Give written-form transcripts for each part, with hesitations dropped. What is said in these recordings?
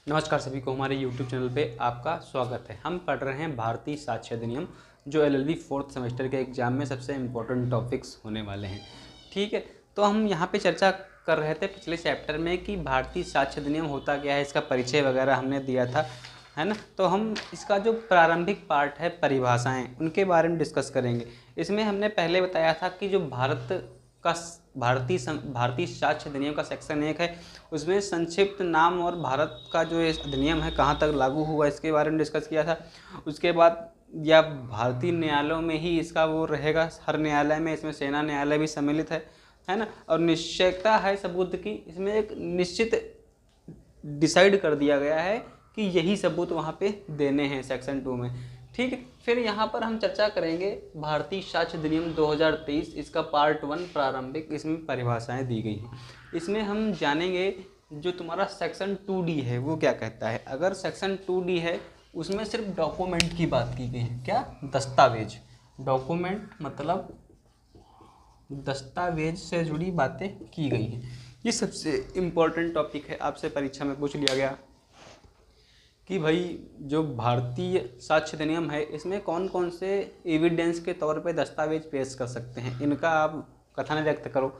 नमस्कार सभी को, हमारे YouTube चैनल पे आपका स्वागत है। हम पढ़ रहे हैं भारतीय साक्ष्य अधिनियम, जो LLB 4th सेमेस्टर के एग्जाम में सबसे इम्पोर्टेंट टॉपिक्स होने वाले हैं। ठीक है, तो हम यहाँ पे चर्चा कर रहे थे पिछले चैप्टर में कि भारतीय साक्ष्य अधिनियम होता क्या है, इसका परिचय वगैरह हमने दिया था, है ना। तो हम इसका जो प्रारंभिक पार्ट है, परिभाषाएँ, उनके बारे में डिस्कस करेंगे। इसमें हमने पहले बताया था कि जो भारतीय साक्ष्य अधिनियम का सेक्शन 1 है, उसमें संक्षिप्त नाम और भारत का जो ये अधिनियम है कहाँ तक लागू हुआ इसके बारे में डिस्कस किया था। उसके बाद या भारतीय न्यायालयों में ही इसका वो रहेगा, हर न्यायालय में, इसमें सेना न्यायालय भी सम्मिलित है ना। और निश्चयता है सबूत की, इसमें एक निश्चित डिसाइड कर दिया गया है कि यही सबूत वहाँ पे देने हैं सेक्शन 2 में। ठीक है, फिर यहाँ पर हम चर्चा करेंगे भारतीय साक्ष्य अधिनियम 2023, इसका पार्ट 1 प्रारंभिक, इसमें परिभाषाएं दी गई हैं। इसमें हम जानेंगे जो तुम्हारा सेक्शन 2D है वो क्या कहता है। अगर सेक्शन 2D है उसमें सिर्फ डॉक्यूमेंट की बात की गई है। क्या? दस्तावेज। डॉक्यूमेंट मतलब दस्तावेज से जुड़ी बातें की गई हैं। ये सबसे इम्पोर्टेंट टॉपिक है, आपसे परीक्षा में पूछ लिया गया कि भाई जो भारतीय साक्ष्य अधिनियम है इसमें कौन कौन से एविडेंस के तौर पे दस्तावेज पेश कर सकते हैं, इनका आप कथन व्यक्त करो।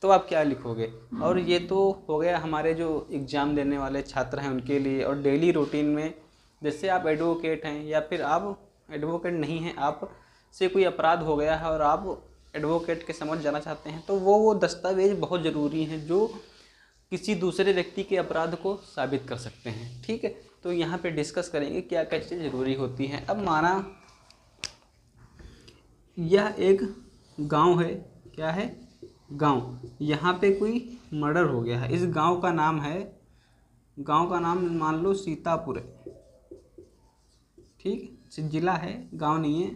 तो आप क्या लिखोगे? और ये तो हो गया हमारे जो एग्ज़ाम देने वाले छात्र हैं उनके लिए। और डेली रूटीन में जैसे आप एडवोकेट हैं या फिर आप एडवोकेट नहीं हैं, आप से कोई अपराध हो गया है और आप एडवोकेट के समझ जाना चाहते हैं, तो वो दस्तावेज बहुत ज़रूरी हैं जो किसी दूसरे व्यक्ति के अपराध को साबित कर सकते हैं। ठीक है, तो यहाँ पे डिस्कस करेंगे क्या क्या चीज़ें ज़रूरी होती हैं। अब माना यह एक गांव है, क्या है? गांव। यहाँ पे कोई मर्डर हो गया है। इस गांव का नाम है, गांव का नाम मान लो सीतापुर है। ठीक, जिला है, गांव नहीं है,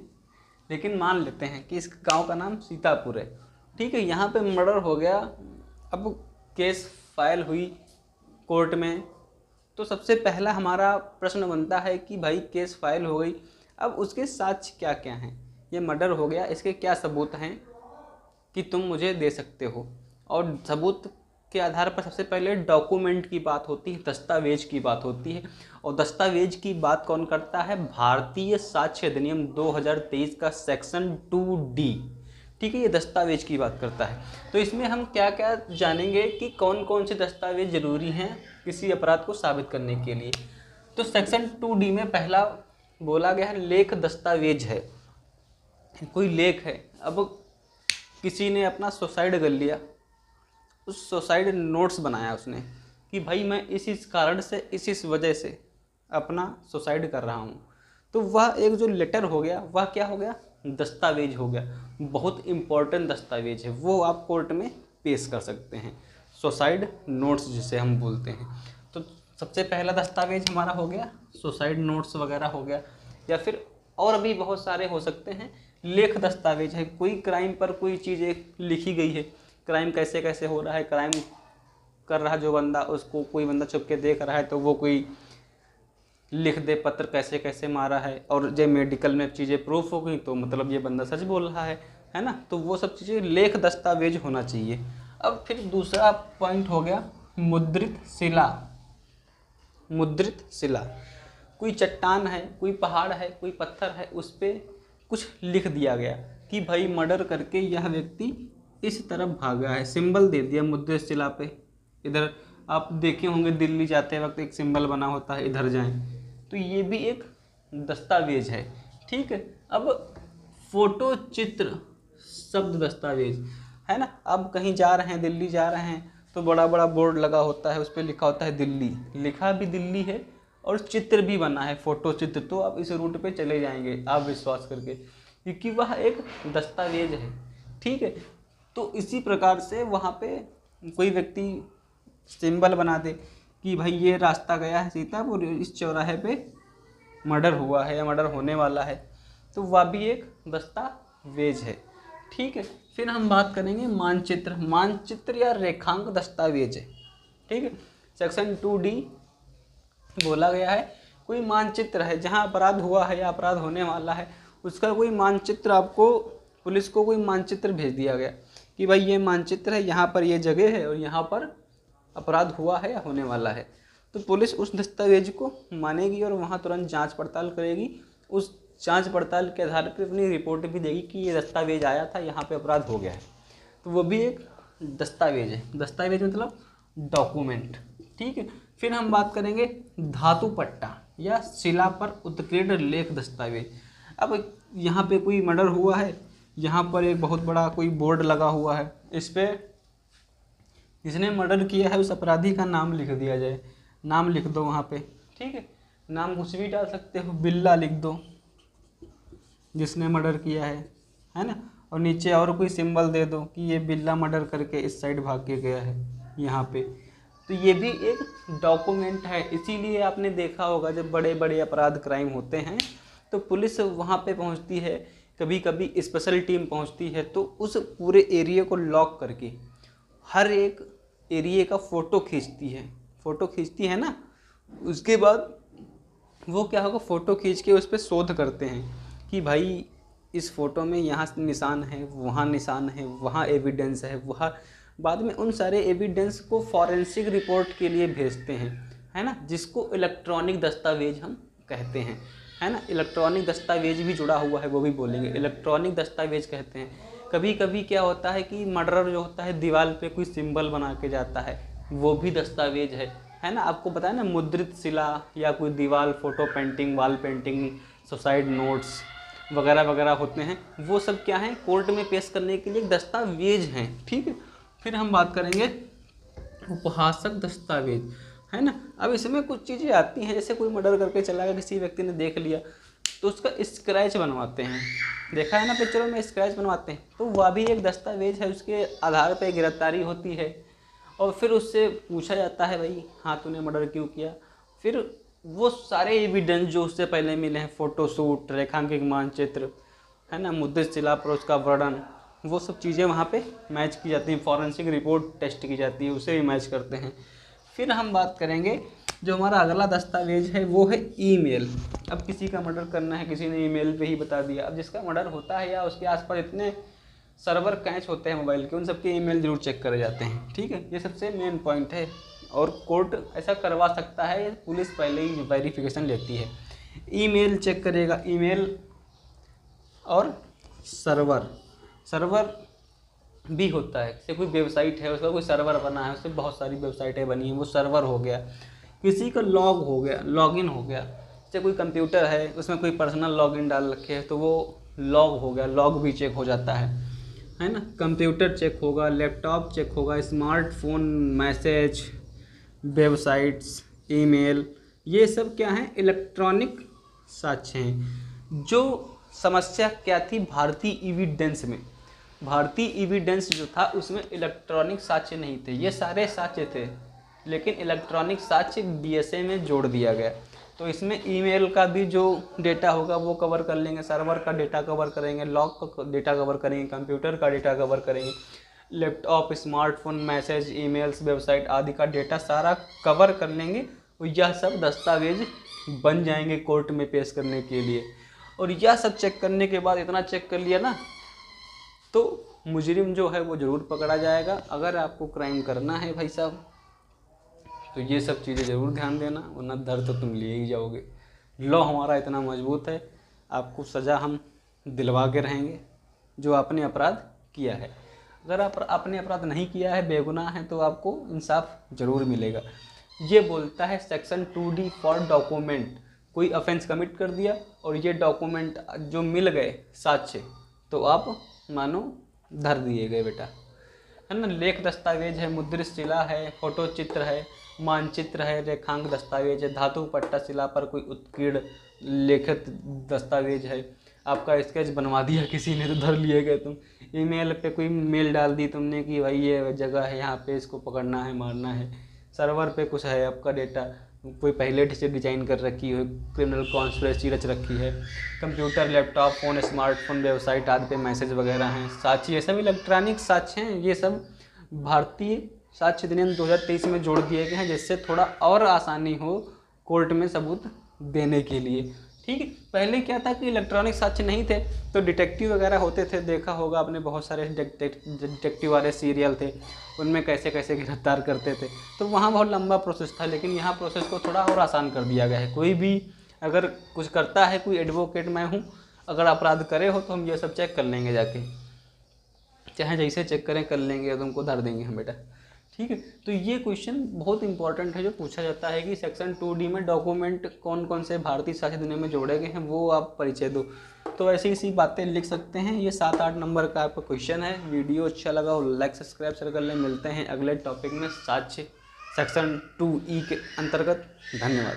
लेकिन मान लेते हैं कि इस गांव का नाम सीतापुर है। ठीक है, यहाँ पे मर्डर हो गया। अब केस फाइल हुई कोर्ट में, तो सबसे पहला हमारा प्रश्न बनता है कि भाई केस फाइल हो गई, अब उसके साक्ष्य क्या क्या हैं। ये मर्डर हो गया, इसके क्या सबूत हैं कि तुम मुझे दे सकते हो। और सबूत के आधार पर सबसे पहले डॉक्यूमेंट की बात होती है, दस्तावेज की बात होती है। और दस्तावेज की बात कौन करता है? भारतीय साक्ष्य अधिनियम 2023 का सेक्शन 2D। ठीक है, ये दस्तावेज की बात करता है। तो इसमें हम क्या क्या जानेंगे कि कौन कौन से दस्तावेज ज़रूरी हैं किसी अपराध को साबित करने के लिए। तो सेक्शन 2D में पहला बोला गया है लेख दस्तावेज है। कोई लेख है, अब किसी ने अपना सुसाइड कर लिया, उस सुसाइड नोट्स बनाया उसने कि भाई मैं इस कारण से इस वजह से अपना सुसाइड कर रहा हूँ, तो वह एक जो लेटर हो गया वह क्या हो गया? दस्तावेज हो गया। बहुत इम्पोर्टेंट दस्तावेज है, वो आप कोर्ट में पेश कर सकते हैं, सुसाइड नोट्स जिसे हम बोलते हैं। तो सबसे पहला दस्तावेज हमारा हो गया सुसाइड नोट्स वगैरह हो गया, या फिर और भी बहुत सारे हो सकते हैं। लेख दस्तावेज है, कोई क्राइम पर कोई चीज़ एक लिखी गई है, क्राइम कैसे कैसे हो रहा है, क्राइम कर रहा जो बंदा, उसको कोई बंदा छुप के देख रहा है तो वो कोई लिख दे पत्र कैसे कैसे मारा है, और जब मेडिकल में चीज़ें प्रूफ हो गई तो मतलब ये बंदा सच बोल रहा है ना। तो वो सब चीज़ें लेख दस्तावेज होना चाहिए। अब फिर दूसरा पॉइंट हो गया मुद्रित शिला। मुद्रित शिला, कोई चट्टान है, कोई पहाड़ है, कोई पत्थर है, उस पर कुछ लिख दिया गया कि भाई मर्डर करके यह व्यक्ति इस तरफ भागा है, सिंबल दे दिया मुद्रित शिला पे। इधर आप देखे होंगे दिल्ली जाते वक्त एक सिंबल बना होता है, इधर जाएं, तो ये भी एक दस्तावेज है। ठीक है, अब फोटो चित्र शब्द दस्तावेज है ना। अब कहीं जा रहे हैं, दिल्ली जा रहे हैं, तो बड़ा बड़ा बोर्ड लगा होता है, उस पर लिखा होता है दिल्ली, लिखा भी दिल्ली है और चित्र भी बना है, फोटो चित्र। तो आप इस रूट पे चले जाएंगे आप विश्वास करके, क्योंकि वह एक दस्तावेज है। ठीक है, तो इसी प्रकार से वहाँ पे कोई व्यक्ति सिंबल बना दे कि भाई ये रास्ता गया है सीतापुर, इस चौराहे पे मर्डर हुआ है या मर्डर होने वाला है, तो वह भी एक दस्तावेज है। ठीक है, फिर हम बात करेंगे मानचित्र। मानचित्र या रेखांक दस्तावेज है। ठीक है, सेक्शन 2D बोला गया है कोई मानचित्र है जहां अपराध हुआ है या अपराध होने वाला है, उसका कोई मानचित्र, आपको पुलिस को कोई मानचित्र भेज दिया गया कि भाई ये मानचित्र है, यहाँ पर ये जगह है और यहाँ पर अपराध हुआ है या होने वाला है। तो पुलिस उस दस्तावेज को मानेगी और वहाँ तुरंत जांच पड़ताल करेगी। उस जांच पड़ताल के आधार पर अपनी रिपोर्ट भी देगी कि ये दस्तावेज आया था, यहाँ पे अपराध हो गया है। तो वो भी एक दस्तावेज है। दस्तावेज मतलब डॉक्यूमेंट, ठीक है। फिर हम बात करेंगे धातु पट्टा या शिला पर उत्कीर्ण लेख दस्तावेज। अब यहाँ पे कोई मर्डर हुआ है, यहाँ पर एक बहुत बड़ा कोई बोर्ड लगा हुआ है, इस पर जिसने मर्डर किया है उस अपराधी का नाम लिख दिया जाए। नाम लिख दो वहाँ पे, ठीक है। नाम कुछ भी डाल सकते हो, बिल्ला लिख दो जिसने मर्डर किया है ना। और नीचे और कोई सिंबल दे दो कि ये बिल्ला मर्डर करके इस साइड भाग के गया है यहाँ पे। तो ये भी एक डॉक्यूमेंट है। इसीलिए आपने देखा होगा जब बड़े बड़े अपराध क्राइम होते हैं तो पुलिस वहाँ पे पहुँचती है, कभी कभी स्पेशल टीम पहुँचती है, तो उस पूरे एरिया को लॉक करके हर एक एरिया का फ़ोटो खींचती है ना। उसके बाद वो क्या होगा, फ़ोटो खींच के उस पर शोध करते हैं कि भाई इस फ़ोटो में यहाँ निशान है, वहाँ निशान है, वहाँ एविडेंस है, वहाँ। बाद में उन सारे एविडेंस को फॉरेंसिक रिपोर्ट के लिए भेजते हैं, है ना, जिसको इलेक्ट्रॉनिक दस्तावेज हम कहते हैं, है ना। इलेक्ट्रॉनिक दस्तावेज भी जुड़ा हुआ है, वो भी बोलेंगे, इलेक्ट्रॉनिक दस्तावेज कहते हैं। कभी कभी क्या होता है कि मर्डर जो होता है दीवार पे कोई सिंबल बना के जाता है, वो भी दस्तावेज है ना। आपको पता है ना, मुद्रित शिला या कोई दीवार photo painting, wall painting, suicide notes वगैरह वगैरह होते हैं, वो सब क्या हैं, कोर्ट में पेश करने के लिए दस्तावेज हैं, ठीक है। फिर हम बात करेंगे उपहासक दस्तावेज, है ना। अब इसमें कुछ चीज़ें आती हैं, जैसे कोई मर्डर करके चला गया, किसी व्यक्ति ने देख लिया तो उसका स्क्रैच बनवाते हैं, देखा है ना पिक्चरों में स्क्रैच बनवाते हैं, तो वह भी एक दस्तावेज है। उसके आधार पर गिरफ्तारी होती है और फिर उससे पूछा जाता है भाई हाँ तूने मर्डर क्यों किया। फिर वो सारे एविडेंस जो उससे पहले मिले हैं, फोटोशूट, रेखांकित मानचित्र, है ना, मुद्रित शिला पर उसका वर्णन, वो सब चीज़ें वहाँ पे मैच की जाती हैं, फॉरेंसिक रिपोर्ट टेस्ट की जाती है, उसे भी मैच करते हैं। फिर हम बात करेंगे जो हमारा अगला दस्तावेज है वो है ईमेल। अब किसी का मर्डर करना है, किसी ने ईमेल पे ही बता दिया। अब जिसका मर्डर होता है या उसके आसपास इतने सर्वर कैच होते हैं मोबाइल के, उन सबके ईमेल जरूर चेक करे जाते हैं, ठीक है। ये सबसे मेन पॉइंट है और कोर्ट ऐसा करवा सकता है, पुलिस पहले ही वेरिफिकेशन लेती है। ईमेल चेक करेगा, ईमेल और सर्वर भी होता है। जैसे कोई वेबसाइट है, उसका कोई सर्वर बना है, उससे बहुत सारी वेबसाइटें बनी हैं, वो सर्वर हो गया। किसी का लॉग हो गया, लॉगिन हो गया। जैसे कोई कंप्यूटर है, उसमें कोई पर्सनल लॉगिन डाल रखे है तो वो लॉग हो गया, लॉग भी चेक हो जाता है ना। कंप्यूटर चेक होगा, लैपटॉप चेक होगा, स्मार्टफोन, मैसेज, वेबसाइट्स, ईमेल, ये सब क्या हैं, इलेक्ट्रॉनिक साक्ष्य हैं। जो समस्या क्या थी भारतीय एविडेंस में, भारतीय एविडेंस जो था उसमें इलेक्ट्रॉनिक साक्ष्य नहीं थे, ये सारे साक्ष्य थे, लेकिन इलेक्ट्रॉनिक साक्ष्य डीएसए में जोड़ दिया गया। तो इसमें ईमेल का भी जो डेटा होगा वो कवर कर लेंगे, सर्वर का डेटा कवर करेंगे, लॉग का डेटा कवर करेंगे, कंप्यूटर का डेटा कवर करेंगे, laptop, smartphone, message, emails, website आदि का डेटा सारा कवर कर लेंगे। और यह सब दस्तावेज बन जाएंगे कोर्ट में पेश करने के लिए। और यह सब चेक करने के बाद, इतना चेक कर लिया ना, तो मुजरिम जो है वो ज़रूर पकड़ा जाएगा। अगर आपको क्राइम करना है भाई साहब तो ये सब चीज़ें ज़रूर ध्यान देना, वरना दर्द तो तुम ले ही जाओगे। लॉ हमारा इतना मजबूत है, आपको सज़ा हम दिलवा के रहेंगे जो आपने अपराध किया है। अगर आपने अपराध नहीं किया है, बेगुनाह है, तो आपको इंसाफ ज़रूर मिलेगा। ये बोलता है सेक्शन 2D फॉर डॉक्यूमेंट। कोई ऑफेंस कमिट कर दिया और ये डॉक्यूमेंट जो मिल गए साक्ष्य, तो आप मानो धर दिए गए बेटा, है ना। लेख दस्तावेज है, मुद्रित शिला है, फोटो चित्र है, मानचित्र है, रेखांक दस्तावेज है, धातु पट्टा शिला पर कोई उत्कीर्ण लेखित दस्तावेज है। आपका स्केच बनवा दिया किसी ने तो धर लिए गए तुम। ईमेल पे कोई मेल डाल दी तुमने कि भाई ये जगह है, यहाँ पे इसको पकड़ना है, मारना है। सर्वर पे कुछ है आपका डेटा, कोई पहले से डिजाइन कर रखी है, क्रिमिनल कॉन्स्पिरेसी रच रखी है। Computer, laptop, phone, smartphone, website आदि पे मैसेज वगैरह हैं, साक्ष्य, ये सब इलेक्ट्रॉनिक साक्ष्य हैं। ये सब भारतीय साक्ष्य अधिनियम 2023 में जोड़ दिए गए हैं, जिससे थोड़ा और आसानी हो कोर्ट में सबूत देने के लिए। ठीक है। पहले क्या था कि इलेक्ट्रॉनिक साक्ष्य नहीं थे, तो डिटेक्टिव वगैरह होते थे, देखा होगा आपने बहुत सारे डिटेक्टिव वाले सीरियल थे, उनमें कैसे कैसे गिरफ्तार करते थे, तो वहाँ बहुत लंबा प्रोसेस था। लेकिन यहाँ प्रोसेस को थोड़ा और आसान कर दिया गया है। कोई भी अगर कुछ करता है, कोई एडवोकेट मैं हूँ, अगर अपराध करे हो तो हम ये सब चेक कर लेंगे जाके, चाहे जैसे चेक करें कर लेंगे, तुमको धर देंगे हम बेटा। ठीक है, तो ये क्वेश्चन बहुत इंपॉर्टेंट है जो पूछा जाता है कि सेक्शन 2D में डॉक्यूमेंट कौन कौन से भारतीय साक्ष्य दुनिया में जोड़े गए हैं, वो आप परिचय दो। तो ऐसी ऐसी बातें लिख सकते हैं। ये 7-8 नंबर का आपका क्वेश्चन है। वीडियो अच्छा लगा हो लाइक सब्सक्राइब शेयर कर लें। मिलते हैं अगले टॉपिक में साक्ष्य सेक्शन 2E के अंतर्गत। धन्यवाद।